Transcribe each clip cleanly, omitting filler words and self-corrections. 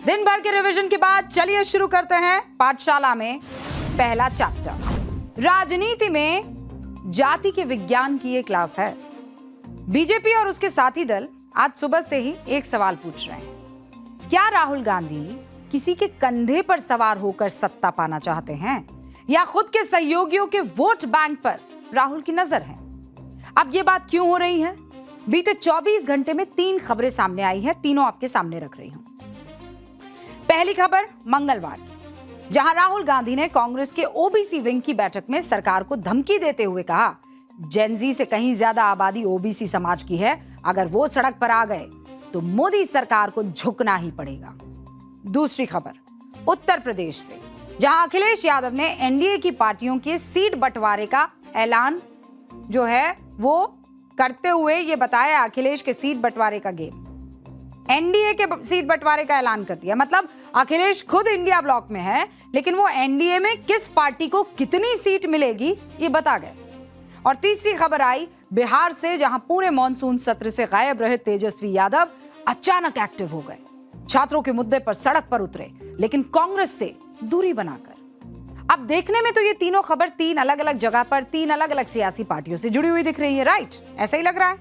दिन भर के रिवीजन के बाद चलिए शुरू करते हैं पाठशाला में पहला चैप्टर। राजनीति में जाति के विज्ञान की ये क्लास है। बीजेपी और उसके साथी दल आज सुबह से ही एक सवाल पूछ रहे हैं। क्या राहुल गांधी किसी के कंधे पर सवार होकर सत्ता पाना चाहते हैं या खुद के सहयोगियों के वोट बैंक पर राहुल की नजर है? अब ये बात क्यों हो रही है? बीते 24 घंटे में 3 खबरें सामने आई हैं, तीनों आपके सामने रख रही हूं। पहली खबर मंगलवार की, जहां राहुल गांधी ने कांग्रेस के ओबीसी विंग की बैठक में सरकार को धमकी देते हुए कहा, जेनजी से कहीं ज्यादा आबादी ओबीसी समाज की है, अगर वो सड़क पर आ गए तो मोदी सरकार को झुकना ही पड़ेगा। दूसरी खबर उत्तर प्रदेश से, जहां अखिलेश यादव ने एनडीए की पार्टियों के सीट बंटवारे का ऐलान जो है वो करते हुए ये बताया, अखिलेश के सीट बंटवारे का गेम, एनडीए के सीट बंटवारे का ऐलान कर दिया। मतलब अखिलेश खुद इंडिया ब्लॉक में है, लेकिन वो एनडीए में किस पार्टी को कितनी सीट मिलेगी ये बता गए। और तीसरी खबर आई बिहार से, जहां पूरे मॉनसून सत्र से गायब रहे तेजस्वी यादव अचानक एक्टिव हो गए। छात्रों के मुद्दे पर सड़क पर उतरे, लेकिन कांग्रेस से दूरी बनाकर। अब देखने में तो ये तीनों खबर 3 अलग अलग जगह पर 3 अलग अलग सियासी पार्टियों से जुड़ी हुई दिख रही है, राइट? ऐसा ही लग रहा है।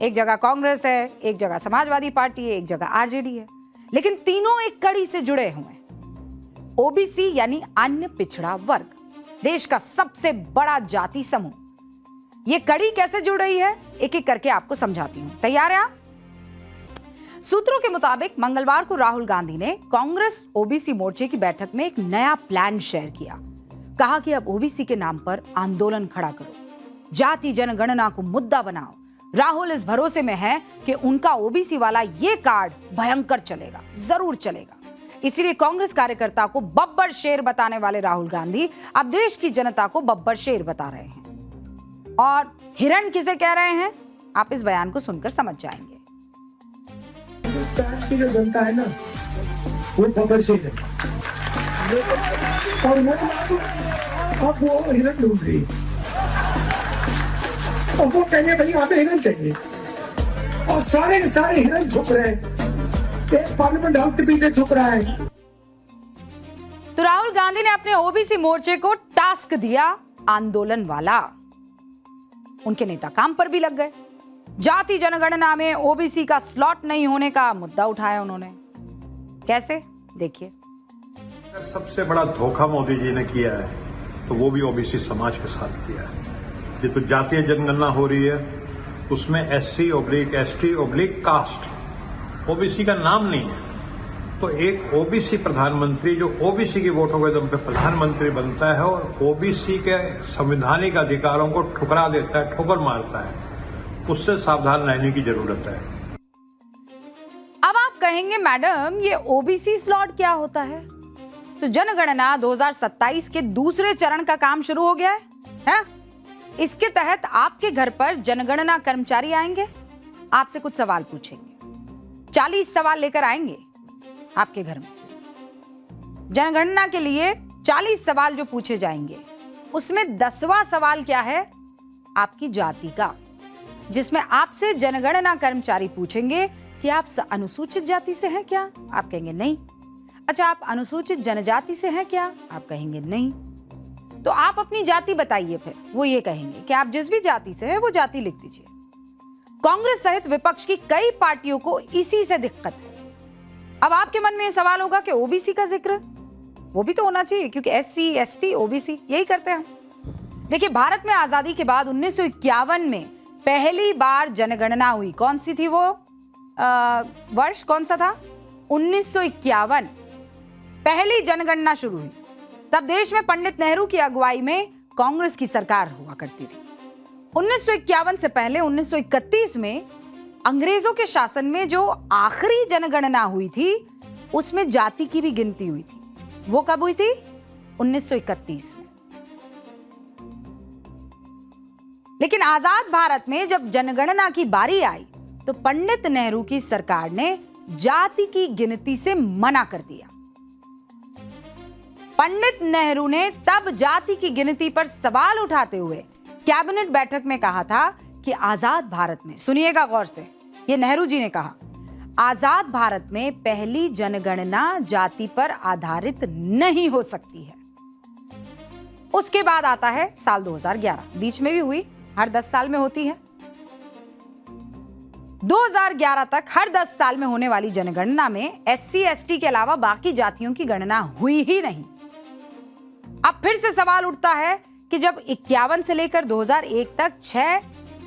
एक जगह कांग्रेस है, एक जगह समाजवादी पार्टी है, एक जगह आरजेडी है, लेकिन तीनों एक कड़ी से जुड़े हुए हैं। ओबीसी यानी अन्य पिछड़ा वर्ग, देश का सबसे बड़ा जाति समूह। ये कड़ी कैसे जुड़ रही है, एक एक करके आपको समझाती हूं। तैयार है आप? सूत्रों के मुताबिक मंगलवार को राहुल गांधी ने कांग्रेस ओबीसी मोर्चे की बैठक में एक नया प्लान शेयर किया। कहा कि अब ओबीसी के नाम पर आंदोलन खड़ा करो, जाति जनगणना को मुद्दा बनाओ। राहुल इस भरोसे में है कि उनका ओबीसी वाला ये कार्ड भयंकर चलेगा, जरूर चलेगा। इसीलिए कांग्रेस कार्यकर्ता को बब्बर शेर बताने वाले राहुल गांधी अब देश की जनता को बब्बर शेर बता रहे हैं। और हिरण किसे कह रहे हैं, आप इस बयान को सुनकर समझ जाएंगे। की जो जनता है ना, वो बब्बर शेर है और अब वो हिरण ढूंढ रही है और वो कहने भाई हमें हिरण चाहिए, और सारे के सारे हिरण झुक रहे हैं। एक पार्लियामेंट हाउस के पीछे झुक रहा है। तो राहुल गांधी ने अपने ओबीसी मोर्चे को टास्क दिया आंदोलन वाला। उनके नेता काम पर भी लग गए। जाति जनगणना में ओबीसी का स्लॉट नहीं होने का मुद्दा उठाया उन्होंने। कैसे, देखिए। सबसे बड़ा धोखा मोदी जी ने किया है तो वो भी ओबीसी समाज के साथ किया है। ये तो जातीय जनगणना हो रही है, उसमें SC/ST/कास्ट ओबीसी का नाम नहीं है। तो एक ओबीसी प्रधानमंत्री जो ओबीसी की वोटों के दम पे प्रधानमंत्री बनता है और ओबीसी के संवैधानिक अधिकारों को ठुकरा देता है, ठोकर मारता है, उससे सावधान रहने की जरूरत है। अब आप कहेंगे मैडम ये ओबीसी स्लॉट क्या होता है? तो जनगणना 2027 के दूसरे चरण का काम शुरू हो गया है? इसके तहत आपके घर पर जनगणना कर्मचारी आएंगे, आपसे कुछ सवाल पूछेंगे। 40 सवाल लेकर आएंगे आपके घर में। जनगणना के लिए 40 सवाल जो पूछे जाएंगे, उसमें 10वां सवाल क्या है? आपकी जाति का, जिसमें आपसे जनगणना कर्मचारी पूछेंगे कि आप अनुसूचित जाति से हैं क्या? आप कहेंगे नहीं। अच्छा, आप अनुसूचित जनजाति से हैं क्या? आप कहेंगे नहीं। तो आप अपनी जाति बताइए। फिर वो ये कहेंगे कि आप जिस भी जाति से है वो जाति लिख दीजिए। कांग्रेस सहित विपक्ष की कई पार्टियों को इसी से दिक्कत है। अब आपके मन में ये सवाल होगा कि ओबीसी का जिक्र वो भी तो होना चाहिए, क्योंकि SC ST ओबीसी यही करते हैं हम। देखिए, भारत में आजादी के बाद 1951 में पहली बार जनगणना हुई। कौन सी थी वो वर्ष, कौन सा था? 1951 पहली जनगणना शुरू हुई। तब देश में पंडित नेहरू की अगुवाई में कांग्रेस की सरकार हुआ करती थी। 1951 से पहले 1931 में अंग्रेजों के शासन में जो आखिरी जनगणना हुई थी, उसमें जाति की भी गिनती हुई थी। वो कब हुई थी? 1931 में। लेकिन आजाद भारत में जब जनगणना की बारी आई तो पंडित नेहरू की सरकार ने जाति की गिनती से मना कर दिया। पंडित नेहरू ने तब जाति की गिनती पर सवाल उठाते हुए कैबिनेट बैठक में कहा था कि आजाद भारत में, सुनिएगा गौर से, ये नेहरू जी ने कहा, आजाद भारत में पहली जनगणना जाति पर आधारित नहीं हो सकती है। उसके बाद आता है साल 2011, बीच में भी हुई, हर 10 साल में होती है। 2011 तक हर 10 साल में होने वाली जनगणना में SC/ST के अलावा बाकी जातियों की गणना हुई ही नहीं। अब फिर से सवाल उठता है कि जब 51 से लेकर 2001 तक 6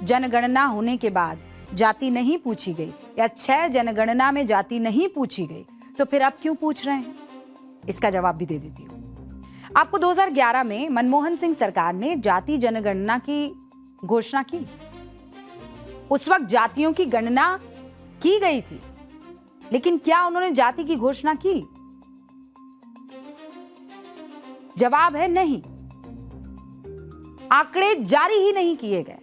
जनगणना होने के बाद जाति नहीं पूछी गई या 6 जनगणना में जाति नहीं पूछी गई, तो फिर अब क्यों पूछ रहे हैं? इसका जवाब भी दे देती हूं आपको। 2011 में मनमोहन सिंह सरकार ने जाति जनगणना की घोषणा की। उस वक्त जातियों की गणना की गई थी, लेकिन क्या उन्होंने जाति की घोषणा की? जवाब है नहीं। आंकड़े जारी ही नहीं किए गए,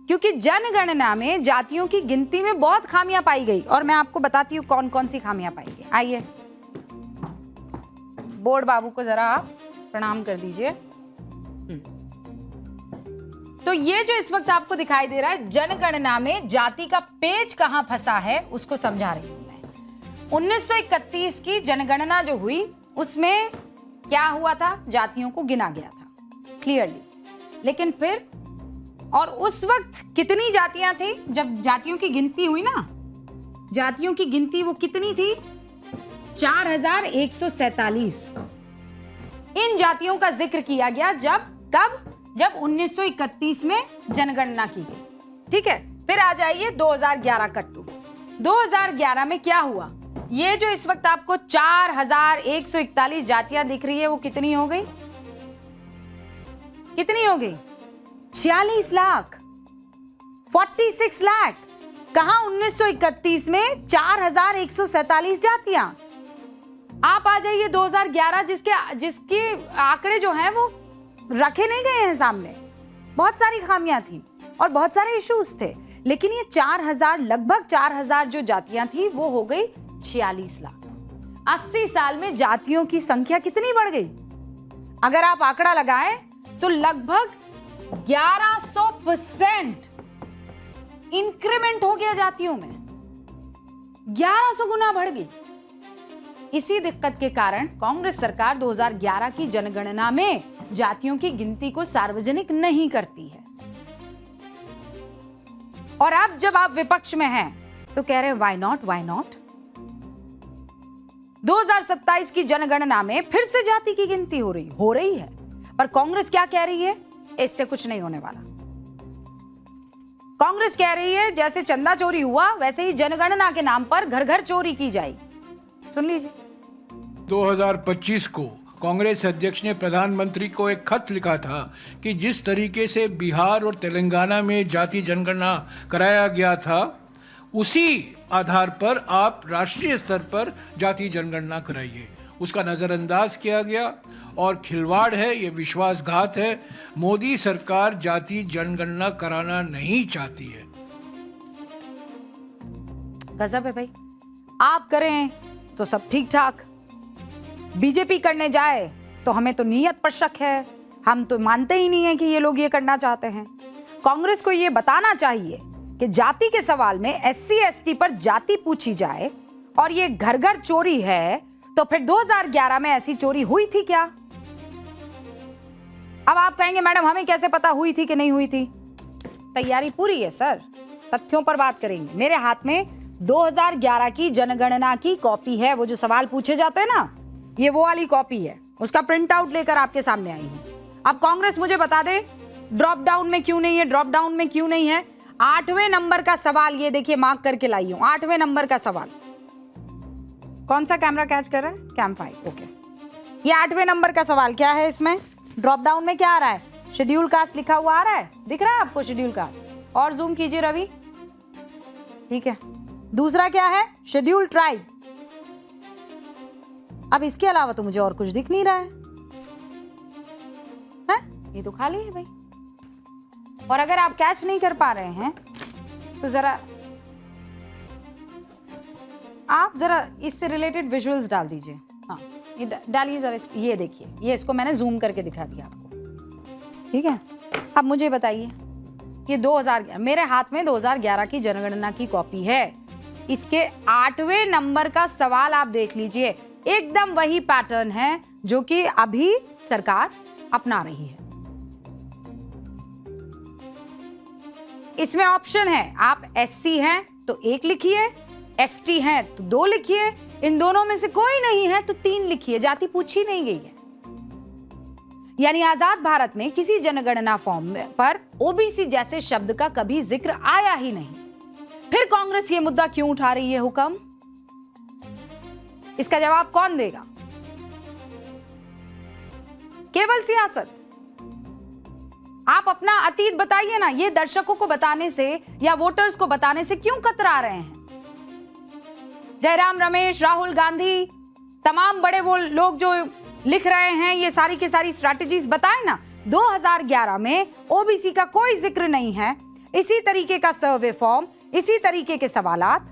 क्योंकि जनगणना में जातियों की गिनती में बहुत खामियां पाई गई। और मैं आपको बताती हूं कौन कौन सी खामियां पाई गई। आइए, बोर्ड बाबू को जरा आप प्रणाम कर दीजिए। तो ये जो इस वक्त आपको दिखाई दे रहा है, जनगणना में जाति का पेच कहां फंसा है उसको समझा रही हूं मैं। 1931 की जनगणना जो हुई उसमें क्या हुआ था? जातियों को गिना गया था क्लियरली, लेकिन फिर और उस वक्त कितनी जातियां थी जब जातियों की गिनती हुई ना? जातियों की गिनती वो कितनी थी? 4147। इन जातियों का जिक्र किया गया जब 1931 में जनगणना की गई। ठीक है, फिर आ जाइए 2011 कट्टू। 2011 में क्या हुआ? ये जो इस वक्त आपको 4141 जातियां दिख रही है, वो कितनी हो गई? कितनी हो गई? 46 लाख, 46 लाख। कहां 1931 में 4147 जातियां। आप आ जाइए 2011, जिसके आंकड़े जो हैं वो रखे नहीं गए हैं सामने। बहुत सारी खामियां थी और बहुत सारे इश्यूज थे, लेकिन ये 4000, लगभग 4000 जो जातियां थी वो हो गई 46 लाख। 80 साल में जातियों की संख्या कितनी बढ़ गई? अगर आप आंकड़ा लगाएं तो लगभग 1100% इंक्रीमेंट हो गया जातियों में। 1100 गुना बढ़ गई। इसी दिक्कत के कारण कांग्रेस सरकार 2011 की जनगणना में जातियों की गिनती को सार्वजनिक नहीं करती है। और अब जब आप विपक्ष में हैं तो कह रहे हैं व्हाई नॉट। 2027 की जनगणना में फिर से जाति की गिनती हो रही है, पर कांग्रेस क्या कह रही है? इससे कुछ नहीं होने वाला। कांग्रेस कह रही है जैसे चंदा चोरी हुआ वैसे ही जनगणना के नाम पर घर घर चोरी की जाएगी। सुन लीजिए। 2025 को कांग्रेस अध्यक्ष ने प्रधानमंत्री को एक खत लिखा था कि जिस तरीके से बिहार और तेलंगाना में जाति जनगणना कराया गया था, उसी आधार पर आप राष्ट्रीय स्तर पर जाति जनगणना कराइए। उसका नज़रअंदाज किया गया और खिलवाड़ है, ये विश्वासघात है। मोदी सरकार जाति जनगणना कराना नहीं चाहती है। गजब है भाई। आप करें तो सब ठीक ठाक, बीजेपी करने जाए तो हमें तो नीयत पर शक है, हम तो मानते ही नहीं है कि ये लोग ये करना चाहते हैं। कांग्रेस को ये बताना चाहिए कि जाति के सवाल में SC/ST पर जाति पूछी जाए और ये घर घर चोरी है, तो फिर 2011 में ऐसी चोरी हुई थी क्या? अब आप कहेंगे मैडम हमें कैसे पता हुई थी कि नहीं हुई थी? तैयारी पूरी है सर, तथ्यों पर बात करेंगे। मेरे हाथ में 2011 की जनगणना की कॉपी है। वो जो सवाल पूछे जाते हैं ना, ये वो वाली कॉपी है, उसका प्रिंट आउट लेकर आपके सामने आई हूं। अब कांग्रेस मुझे बता दे ड्रॉप डाउन में क्यों नहीं है, ड्रॉप डाउन में क्यों नहीं है। 8वें नंबर का सवाल ये देखिए, मार्क करके लाई हूं। 8वें नंबर का सवाल कौन सा कैमरा कैच कर रहा है? कैम 5। ओके, ये 8वें नंबर का सवाल क्या है? इसमें ड्रॉप डाउन में क्या आ रहा है? शेड्यूल कास्ट लिखा हुआ आ रहा है, दिख रहा है आपको शेड्यूल कास्ट? और जूम कीजिए रवि। ठीक है, दूसरा क्या है? Schedule tribe. अब इसके अलावा तो मुझे और कुछ दिख नहीं रहा है। ये तो खाली है भाई। और अगर आप कैच नहीं कर पा रहे हैं तो आप जरा इससे रिलेटेड विजुअल्स डाल दीजिए। हाँ, ये डालिए जरा। ये देखिए, ये इसको मैंने जूम करके दिखा दिया आपको। ठीक है, अब मुझे बताइए, ये 2011, मेरे हाथ में 2011 की जनगणना की कॉपी है। इसके 8वें नंबर का सवाल आप देख लीजिए, एकदम वही पैटर्न है जो कि अभी सरकार अपना रही है। इसमें ऑप्शन है, आप एससी हैं तो 1 लिखिए, एसटी हैं तो 2 लिखिए, इन दोनों में से कोई नहीं है तो 3 लिखिए। जाति पूछी नहीं गई है। यानी आजाद भारत में किसी जनगणना फॉर्म पर ओबीसी जैसे शब्द का कभी जिक्र आया ही नहीं। फिर कांग्रेस ये मुद्दा क्यों उठा रही है हुक्म? इसका जवाब कौन देगा? केवल सियासत। आप अपना अतीत बताइए ना, ये दर्शकों को बताने से या वोटर्स को बताने से क्यों कतरा रहे हैं? जयराम रमेश, राहुल गांधी, तमाम बड़े वो लोग जो लिख रहे हैं ये सारी की सारी स्ट्रैटेजीज बताए ना। 2011 में ओबीसी का कोई जिक्र नहीं है, इसी तरीके का सर्वे फॉर्म, इसी तरीके के सवालात,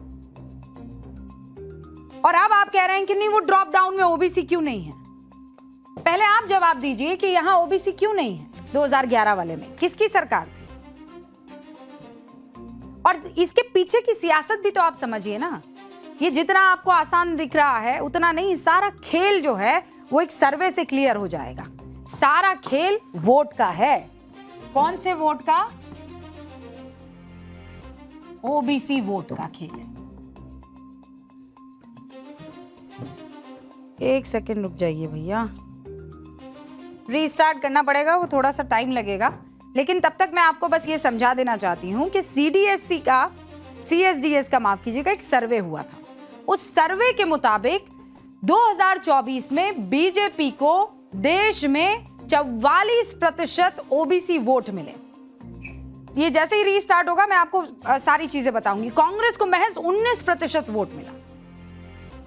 और अब आप कह रहे हैं कि नहीं वो ड्रॉप डाउन में ओबीसी क्यों नहीं है। पहले आप जवाब दीजिए कि यहां ओबीसी क्यों नहीं है 2011 वाले में, किसकी सरकार थी? और इसके पीछे की सियासत भी तो आप समझिए ना। ये जितना आपको आसान दिख रहा है उतना नहीं, सारा खेल जो है वो एक सर्वे से क्लियर हो जाएगा। सारा खेल वोट का है। कौन से वोट का? ओबीसी वोट का खेल है। एक सेकंड रुक जाइए भैया, रीस्टार्ट करना पड़ेगा, वो थोड़ा सा टाइम लगेगा। लेकिन तब तक मैं आपको बस ये समझा देना चाहती हूं कि सीएसडीएस का माफ कीजिएगा, एक सर्वे हुआ था। उस सर्वे के मुताबिक 2024 में बीजेपी को देश में 44% ओबीसी वोट मिले। ये जैसे ही रीस्टार्ट होगा मैं आपको सारी चीजें बताऊंगी। कांग्रेस को महज 19% वोट मिला।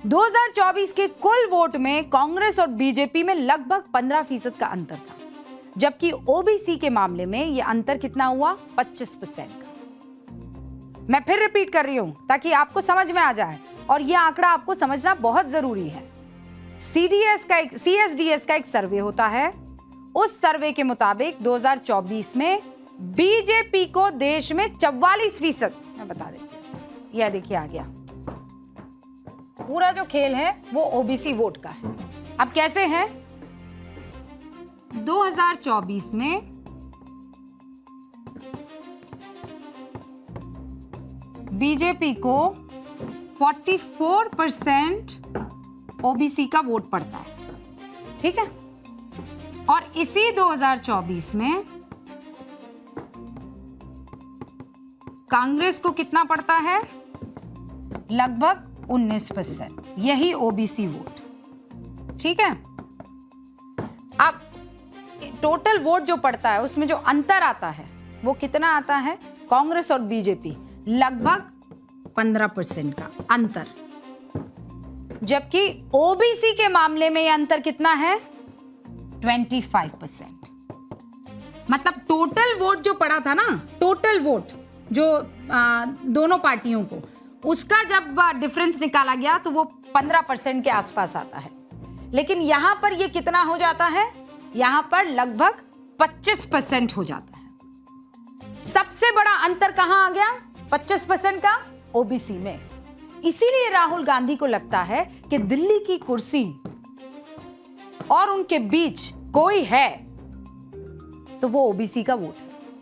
2024 के कुल वोट में कांग्रेस और बीजेपी में लगभग 15% का अंतर था, जबकि ओबीसी के मामले में यह अंतर कितना हुआ? 25% का। मैं फिर रिपीट कर रही हूं ताकि आपको समझ में आ जाए, और यह आंकड़ा आपको समझना बहुत जरूरी है। सीएसडीएस का एक सर्वे होता है। उस सर्वे के मुताबिक 2024 में बीजेपी को देश में 44%, मैं बता देती हूं, यह देखिए आ गया। पूरा जो खेल है वो ओबीसी वोट का है। अब कैसे है? 2024 में बीजेपी को 44% ओबीसी का वोट पड़ता है, ठीक है। और इसी 2024 में कांग्रेस को कितना पड़ता है? लगभग 19%, यही ओबीसी वोट, ठीक है। अब टोटल वोट जो पड़ता है उसमें जो अंतर आता है वो कितना आता है? कांग्रेस और बीजेपी लगभग 15% का अंतर, जबकि ओबीसी के मामले में यह अंतर कितना है? 25%। मतलब टोटल वोट जो पड़ा था ना, टोटल वोट जो दोनों पार्टियों को, उसका जब डिफरेंस निकाला गया तो वो 15% के आसपास आता है। लेकिन यहां पर ये कितना हो जाता है? यहां पर लगभग 25% हो जाता है। सबसे बड़ा अंतर कहां आ गया? 25% का ओबीसी में। इसीलिए राहुल गांधी को लगता है कि दिल्ली की कुर्सी और उनके बीच कोई है तो वो ओबीसी का वोट है।